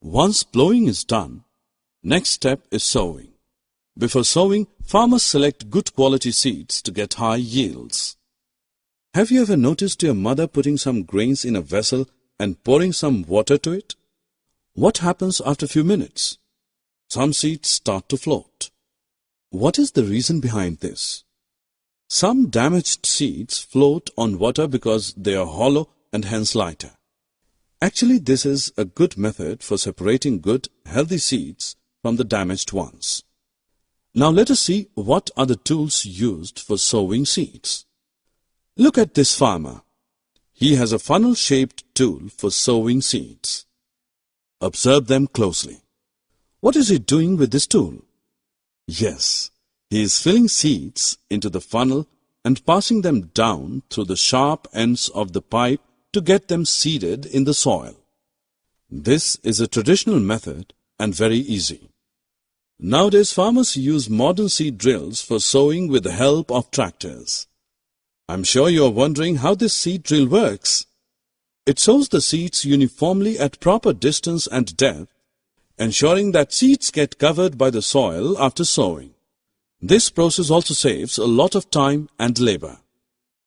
Once plowing is done, next step is sowing. Before sowing, farmers select good quality seeds to get high yields. Have you ever noticed your mother putting some grains in a vessel and pouring some water to it? What happens after a few minutes? Some seeds start to float. What is the reason behind this? Some damaged seeds float on water because they are hollow and hence lighter. Actually, this is a good method for separating good, healthy seeds from the damaged ones. Now let us see what are the tools used for sowing seeds. Look at this farmer. He has a funnel-shaped tool for sowing seeds. Observe them closely. What is he doing with this tool? Yes, he is filling seeds into the funnel and passing them down through the sharp ends of the pipe to get them seeded in the soil. This is a traditional method and very easy. Nowadays, farmers use modern seed drills for sowing with the help of tractors. I'm sure you are wondering how this seed drill works. It sows the seeds uniformly at proper distance and depth, ensuring that seeds get covered by the soil after sowing. This process also saves a lot of time and labor.